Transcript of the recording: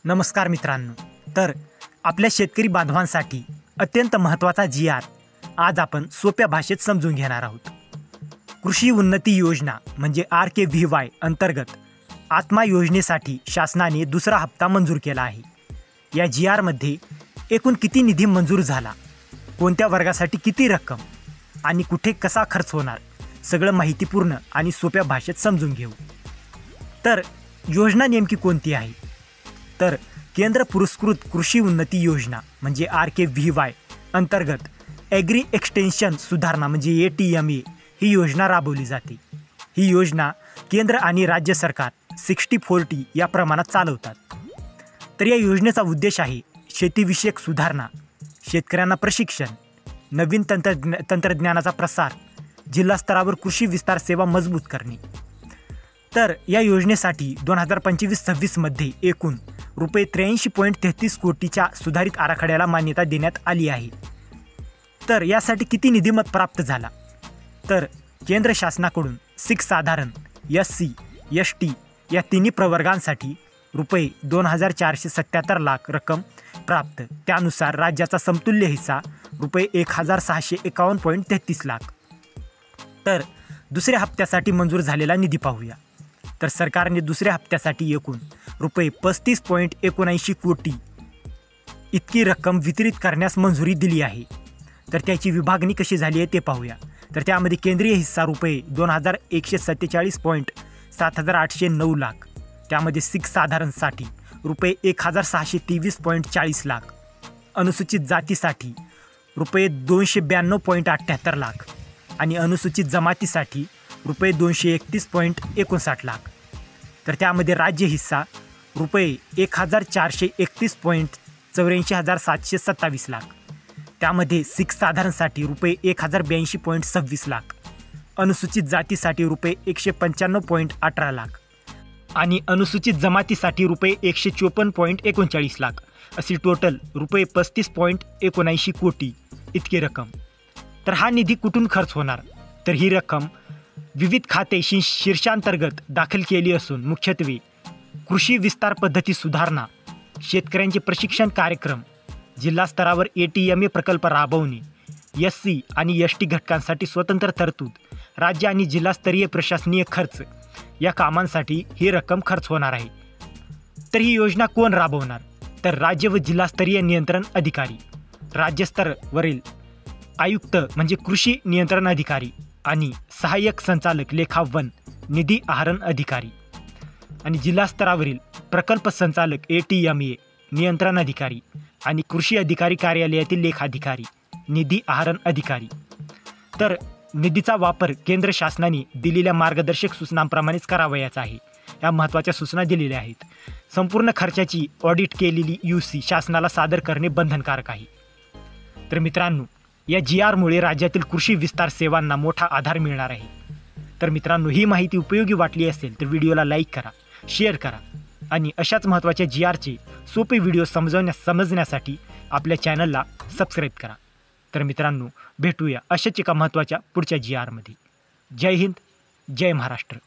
नमस्कार मित्रांनो। तर आपल्या शेतकरी बांधवांसाठी अत्यंत महत्त्वाचा जी.आर. आज आपण सोप्या भाषेत समजून घेणार आहोत। कृषी उन्नती योजना म्हणजे RKVY अंतर्गत आत्मा योजनेसाठी शासनाने दुसरा हप्ता मंजूर केला आहे। या जी.आर.मध्ये एकूण किती निधी मंजूर झाला, कोणत्या वर्गासाठी किती रक्कम आणि कुठे कसा खर्च होणार, सगळं माहितीपूर्ण आणि सोप्या भाषेत समजून घेऊ। तर योजना नेमकी कोणती आहे? तर केंद्र पुरस्कृत कृषी उन्नती योजना म्हणजे RKVY अंतर्गत ॲग्री एक्सटेन्शन सुधारणा म्हणजे ATMA ही योजना राबवली जाते। ही योजना केंद्र आणि राज्य सरकार 60-40 या प्रमाणात चालवतात। तर या योजनेचा उद्देश आहे शेतीविषयक सुधारणा, शेतकऱ्यांना प्रशिक्षण, नवीन तंत्रज्ञानाचा प्रसार, जिल्हा स्तरावर कृषी विस्तार सेवा मजबूत करणे। तर या योजनेसाठी 2025-26 मध्ये एकूण रुपये 83.33 कोटीच्या सुधारित आराखड्याला मान्यता देण्यात आली आहे। तर यासाठी किती निधी प्राप्त झाला? तर केंद्र शासनाकडून साधारण SC, ST या तिन्ही प्रवर्गांसाठी रुपये 2,477 लाख रक्कम प्राप्त। त्यानुसार राज्याचा समतुल्य हिस्सा रुपये 1,651.33 लाख। तर दुसऱ्या हप्त्यासाठी मंजूर झालेला निधी पाहूया। तर सरकारने दुसऱ्या हप्त्यासाठी एकूण रुपये 35.79 कोटी इतकी रक्कम वितरित करण्यास मंजुरी दिली आहे। तर त्याची विभागणी कशी झाली आहे ते पाहूया। तर त्यामध्ये केंद्रीय हिस्सा रुपये 2,147.7809 लाख, त्यामध्ये साधारणसाठी रुपये 1,623.40 लाख, अनुसूचित जातीसाठी रुपये 292.78 लाख आणि अनुसूचित जमातीसाठी रुपये 231.59 लाख। तर त्यामध्ये राज्य हिस्सा रुपये 1,431.84,727 लाख, त्यामध्ये साधारणसाठी रुपये 1,082.26 लाख, अनुसूचित जातीसाठी रुपये 195.18 लाख आणि अनुसूचित जमातीसाठी रुपये 154.39 लाख अशी टोटल रुपये 35.79 कोटी इतकी रक्कम। तर हा निधी कुठून खर्च होणार? तर ही रक्कम विविध खाते शीर्षांतर्गत दाखल केली असून मुख्यत्वे कृषी विस्तार पद्धती सुधारणा, शेतकऱ्यांचे प्रशिक्षण कार्यक्रम, जिल्हा स्तरावर ATMA प्रकल्प राबवणे, SC आणि ST घटकांसाठी स्वतंत्र तरतूद, राज्य आणि जिल्हास्तरीय प्रशासकीय खर्च या कामांसाठी ही रक्कम खर्च होणार आहे। तर ही योजना कोण राबवणार? तर राज्य व जिल्हास्तरीय नियंत्रण अधिकारी, राज्यस्तरावरील आयुक्त म्हणजे कृषी नियंत्रण अधिकारी आणि सहाय्यक संचालक लेखा वन निधी आहरण अधिकारी आणि जिल्हा स्तरावरील प्रकल्प संचालक ATMA नियंत्रण अधिकारी आणि कृषी अधिकारी कार्यालयातील लेखाधिकारी निधी आहरण अधिकारी। तर निधीचा वापर केंद्र शासनाने दिलेल्या मार्गदर्शक सूचनांप्रमाणेच करावयाचा आहे। या महत्त्वाच्या सूचना दिलेल्या आहेत। संपूर्ण खर्चाची ऑडिट केलेली UC शासनाला सादर करणे बंधनकारक आहे। तर मित्रांनो, या जी.आर.मुळे राज्यातील कृषी विस्तार सेवांना मोठा आधार मिळणार आहे। तर मित्रांनो, ही माहिती उपयोगी वाटली असेल तर व्हिडिओला लाईक करा, शेअर करा आणि अशाच महत्त्वाच्या जी.आरचे सोपे व्हिडिओ समजण्यासाठी आपल्या चॅनलला सबस्क्राईब करा। तर मित्रांनो, भेटूया अशाच एका महत्त्वाच्या पुढच्या जी.आरमध्ये। जय हिंद, जय महाराष्ट्र।